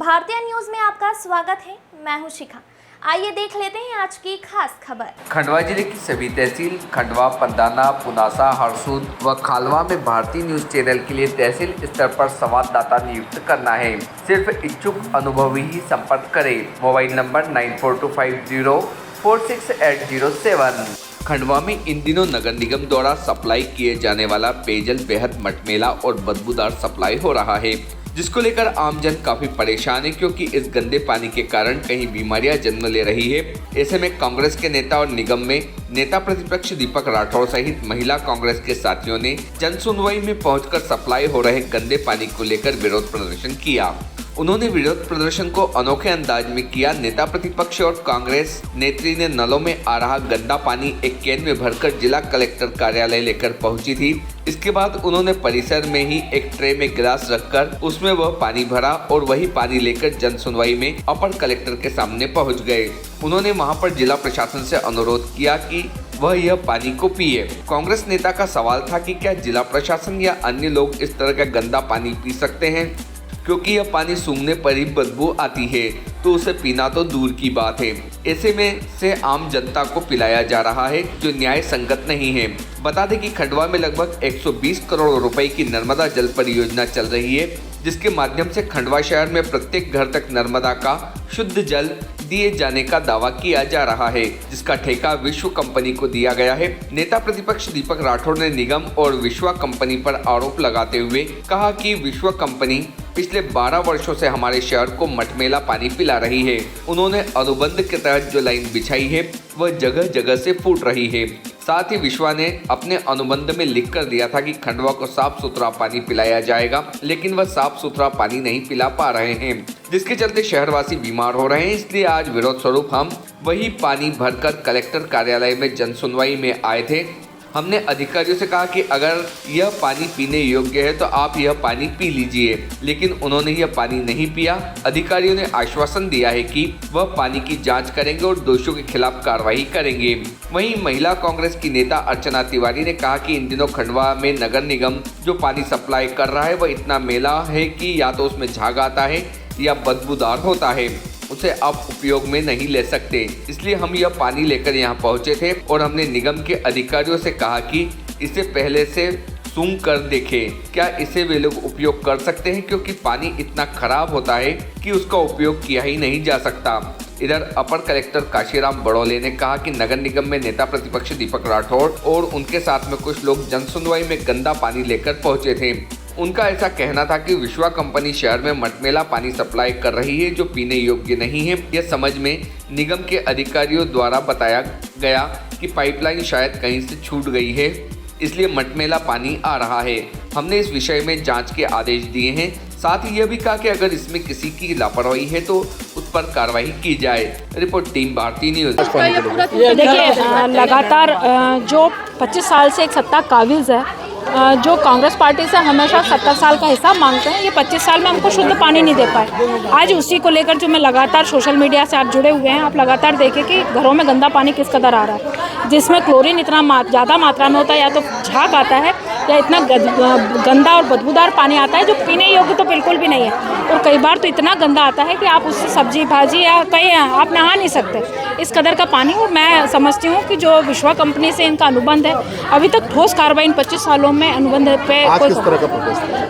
भारतीय न्यूज में आपका स्वागत है। मैं हूं शिखा। आइए देख लेते हैं आज की खास खबर। खंडवा जिले की सभी तहसील खंडवा, पंदाना, पुनासा, हरसूद व खालवा में भारतीय न्यूज चैनल के लिए तहसील स्तर पर संवाददाता नियुक्त करना है। सिर्फ इच्छुक अनुभवी ही संपर्क करें। Mobile number 9425046807। खंडवा में इन दिनों नगर निगम द्वारा सप्लाई किए जाने वाला पेयजल बेहद मटमैला और बदबूदार सप्लाई हो रहा है, जिसको लेकर आमजन काफी परेशान है, क्योंकि इस गंदे पानी के कारण कई बीमारियां जन्म ले रही है। ऐसे में कांग्रेस के नेता और निगम में नेता प्रतिपक्ष दीपक राठौर सहित महिला कांग्रेस के साथियों ने जनसुनवाई में पहुंचकर सप्लाई हो रहे गंदे पानी को लेकर विरोध प्रदर्शन किया। उन्होंने विरोध प्रदर्शन को अनोखे अंदाज में किया। नेता प्रतिपक्ष और कांग्रेस नेत्री ने नलों में आ रहा गंदा पानी एक कैन में भरकर जिला कलेक्टर कार्यालय लेकर पहुंची थी। इसके बाद उन्होंने परिसर में ही एक ट्रे में गिलास रखकर उसमें वह पानी भरा और वही पानी लेकर जन सुनवाई में अपर कलेक्टर के सामने पहुंच गए। उन्होंने वहां पर जिला प्रशासन से अनुरोध किया कि वह यह पानी को पिए। कांग्रेस नेता का सवाल था कि क्या जिला प्रशासन या अन्य लोग इस तरह का गंदा पानी पी सकते हैं, क्योंकि यह पानी सूंघने पर ही बदबू आती है, तो उसे पीना तो दूर की बात है। ऐसे में से आम जनता को पिलाया जा रहा है, जो न्याय संगत नहीं है। बता दें कि खंडवा में लगभग 120 करोड़ रुपए की नर्मदा जल परियोजना चल रही है, जिसके माध्यम से खंडवा शहर में प्रत्येक घर तक नर्मदा का शुद्ध जल दिए जाने का दावा किया जा रहा है, जिसका ठेका विश्व कंपनी को दिया गया है। नेता प्रतिपक्ष दीपक राठौर ने निगम और विश्व कंपनी पर आरोप लगाते हुए कहा कि विश्व कंपनी पिछले 12 वर्षों से हमारे शहर को मटमैला पानी पिला रही है। उन्होंने अनुबंध के तहत जो लाइन बिछाई है वह जगह जगह से फूट रही है। साथ ही विश्वा ने अपने अनुबंध में लिख कर दिया था कि खंडवा को साफ सुथरा पानी पिलाया जाएगा, लेकिन वह साफ सुथरा पानी नहीं पिला पा रहे हैं, जिसके चलते शहरवासी बीमार हो रहे हैं। इसलिए आज विरोध स्वरूप हम वही पानी भरकर कलेक्टर कार्यालय में जनसुनवाई में आए थे। हमने अधिकारियों से कहा कि अगर यह पानी पीने योग्य है तो आप यह पानी पी लीजिए, लेकिन उन्होंने यह पानी नहीं पिया। अधिकारियों ने आश्वासन दिया है कि वह पानी की जांच करेंगे और दोषियों के खिलाफ कार्रवाई करेंगे। वहीं महिला कांग्रेस की नेता अर्चना तिवारी ने कहा कि इन दिनों खंडवा में नगर निगम जो पानी सप्लाई कर रहा है वह इतना मैला है कि या तो उसमें झाग आता है या बदबूदार होता है, उसे आप उपयोग में नहीं ले सकते। इसलिए हम यह पानी लेकर यहाँ पहुँचे थे और हमने निगम के अधिकारियों से कहा कि इसे पहले से सूंघ कर देखें, क्या इसे वे लोग उपयोग कर सकते हैं, क्योंकि पानी इतना खराब होता है कि उसका उपयोग किया ही नहीं जा सकता। इधर अपर कलेक्टर काशीराम बड़ौले ने कहा कि नगर निगम में नेता प्रतिपक्ष दीपक राठौर और उनके साथ में कुछ लोग जनसुनवाई में गंदा पानी लेकर पहुंचे थे। उनका ऐसा कहना था कि विश्वा कंपनी शहर में मटमैला पानी सप्लाई कर रही है, जो पीने योग्य नहीं है। यह समझ में निगम के अधिकारियों द्वारा बताया गया कि पाइपलाइन शायद कहीं से छूट गई है, इसलिए मटमैला पानी आ रहा है। हमने इस विषय में जांच के आदेश दिए हैं। साथ ही यह भी कहा कि अगर इसमें किसी की लापरवाही है तो उस पर कार्रवाई की जाए। रिपोर्ट टीम भारतीय न्यूज। देखिए, लगातार जो 25 साल से एक सत्ता काबिज है, जो कांग्रेस पार्टी से हमेशा 70 साल का हिसाब मांगते हैं, ये 25 साल में हमको शुद्ध पानी नहीं दे पाए। आज उसी को लेकर जो मैं लगातार सोशल मीडिया से आप जुड़े हुए हैं, आप लगातार देखें कि घरों में गंदा पानी किस कदर आ रहा है, जिसमें क्लोरीन इतना ज़्यादा मात्रा में होता है, या तो झाग आता है या इतना गंदा और बदबूदार पानी आता है जो पीने योग्य तो बिल्कुल भी नहीं है। और कई बार तो इतना गंदा आता है कि आप उससे सब्जी भाजी या कहीं आप नहा नहीं सकते, इस कदर का पानी। और मैं समझती हूँ कि जो विश्वा कंपनी से इनका अनुबंध है, अभी तक ठोस कार्रवाई इन 25 सालों में अनुबंध पे कोई।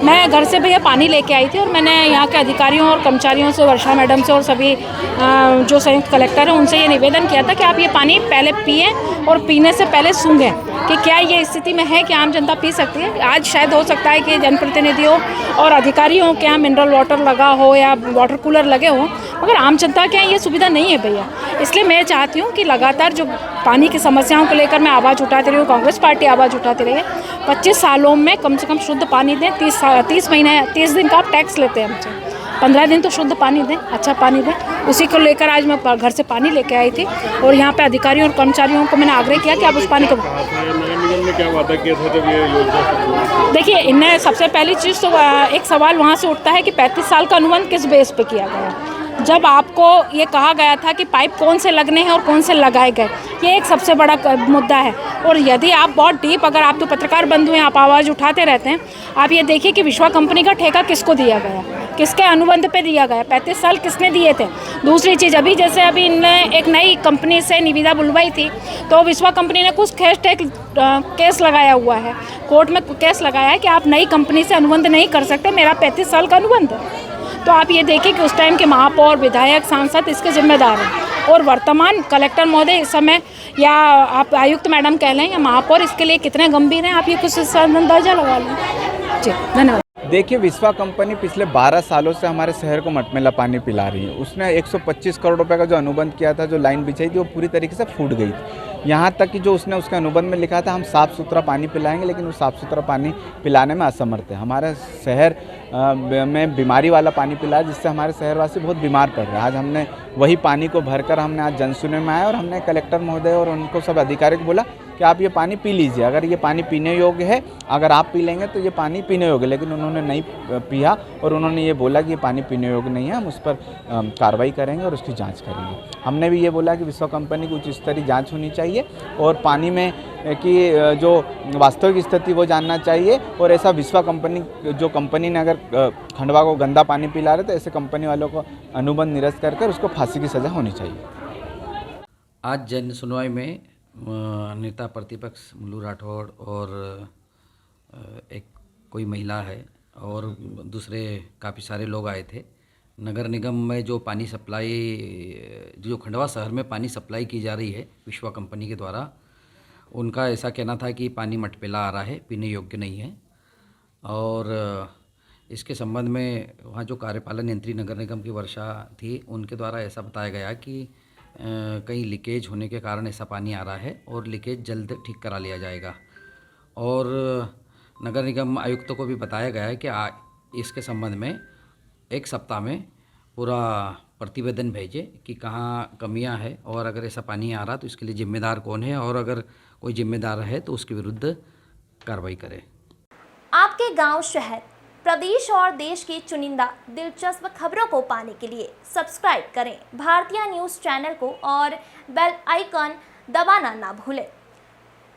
मैं घर से भैया पानी लेके आई थी और मैंने यहाँ के अधिकारियों और कर्मचारियों से, वर्षा मैडम से और सभी जो संयुक्त कलेक्टर हैं उनसे ये निवेदन किया था कि आप ये पानी पहले पिएं और पीने से पहले सूंघें कि क्या ये स्थिति में है कि आम जनता पी सकती है। आज शायद हो सकता है कि जनप्रतिनिधियों और अधिकारियों के यहाँ मिनरल वाटर लगा हो या वाटर कूलर लगे हो, मगर आम जनता के यहाँ ये सुविधा नहीं है भैया। इसलिए मैं चाहती हूँ कि लगातार जो पानी की समस्याओं को लेकर मैं आवाज़ उठाती रही हूँ, कांग्रेस पार्टी आवाज़ उठाती रही है। 25 सालों में कम से कम शुद्ध पानी दें। 30 महीने 30 दिन का आप टैक्स लेते हैं हमसे, 15 दिन तो शुद्ध पानी दें, अच्छा पानी दें। उसी को लेकर आज मैं घर से पानी लेके आई थी और यहाँ पे अधिकारियों और कर्मचारियों को मैंने आग्रह किया कि आप उस पानी को। क्या वादा किया था जब ये योजना? देखिए, इनने सबसे पहली चीज़ तो एक सवाल वहाँ से उठता है कि 35 साल का अनुबंध किस बेस पे किया गया। जब आपको ये कहा गया था कि पाइप कौन से लगने हैं और कौन से लगाए गए, ये एक सबसे बड़ा मुद्दा है। और यदि आप बहुत डीप, अगर आप तो पत्रकार बंधु हैं, आप आवाज़ उठाते रहते हैं, आप ये देखिए कि विश्वा कंपनी का ठेका किसको दिया गया, किसके अनुबंध पे दिया गया, 35 साल किसने दिए थे। दूसरी चीज़, अभी इनने एक नई कंपनी से निविदा बुलवाई थी, तो विश्वा कंपनी ने कुछ केस लगाया हुआ है, कोर्ट में केस लगाया है कि आप नई कंपनी से अनुबंध नहीं कर सकते, मेरा 35 साल का अनुबंध है। तो आप ये देखिए कि उस टाइम के महापौर, विधायक, सांसद इसके जिम्मेदार हैं, और वर्तमान कलेक्टर महोदय इस समय, या आप आयुक्त मैडम कह लें या महापौर, इसके लिए कितने गंभीर हैं, आप ये कुछ अंदाजा लगा लें। जी, धन्यवाद। देखिए, विश्वा कंपनी पिछले 12 सालों से हमारे शहर को मटमेला पानी पिला रही है। उसने 125 करोड़ रुपए का जो अनुबंध किया था, जो लाइन बिछाई थी, वो पूरी तरीके से फूट गई थी। यहाँ तक कि जो उसने उसके अनुबंध में लिखा था, हम साफ़ सुथरा पानी पिलाएंगे, लेकिन वो साफ़ सुथरा पानी पिलाने में असमर्थ है। हमारे शहर में बीमारी वाला पानी पिलाया, जिससे हमारे शहरवासी बहुत बीमार पड़ रहे हैं। आज हमने वही पानी को भरकर हमने आज जनसुनने में आए, और हमने कलेक्टर महोदय और उनको सब अधिकारियों को बोला कि आप ये पानी पी लीजिए, अगर ये पानी पीने योग्य है, अगर आप पी लेंगे तो ये पानी पीने योग्य। लेकिन उन्होंने नहीं पिया, और उन्होंने ये बोला कि ये पानी पीने योग्य नहीं है, हम उस पर कार्रवाई करेंगे और उसकी जांच करेंगे। हमने भी ये बोला कि विश्वा कंपनी की उच्च स्तरीय जांच होनी चाहिए, और पानी में की जो वास्तविक स्थिति वो जानना चाहिए। और ऐसा विश्वा कंपनी, जो कंपनी ने अगर खंडवा को गंदा पानी पिला रहे, तो ऐसे कंपनी वालों को अनुबंध निरस्त करके उसको फांसी की सज़ा होनी चाहिए। आज जन सुनवाई में नेता प्रतिपक्ष मुल्लू राठौड़ और एक कोई महिला है और दूसरे काफ़ी सारे लोग आए थे। नगर निगम में जो पानी सप्लाई, जो खंडवा शहर में पानी सप्लाई की जा रही है विश्वा कंपनी के द्वारा, उनका ऐसा कहना था कि पानी मटपेला आ रहा है, पीने योग्य नहीं है। और इसके संबंध में वहाँ जो कार्यपालन यंत्री नगर निगम की वर्षा थी, उनके द्वारा ऐसा बताया गया कि कहीं लीकेज होने के कारण ऐसा पानी आ रहा है, और लीकेज जल्द ठीक करा लिया जाएगा। और नगर निगम आयुक्त को भी बताया गया है कि इसके संबंध में 1 सप्ताह में पूरा प्रतिवेदन भेजे कि कहाँ कमियां हैं, और अगर ऐसा पानी आ रहा तो इसके लिए जिम्मेदार कौन है, और अगर कोई जिम्मेदार है तो उसके विरुद्ध कार्रवाई करें। आपके गांव, शहर, प्रदेश और देश की चुनिंदा दिलचस्प खबरों को पाने के लिए सब्सक्राइब करें भारतीय न्यूज़ चैनल को, और बेल आइकन दबाना ना भूलें।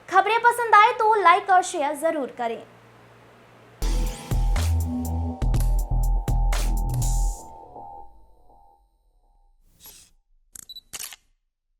खबरें पसंद आए तो लाइक और शेयर ज़रूर करें।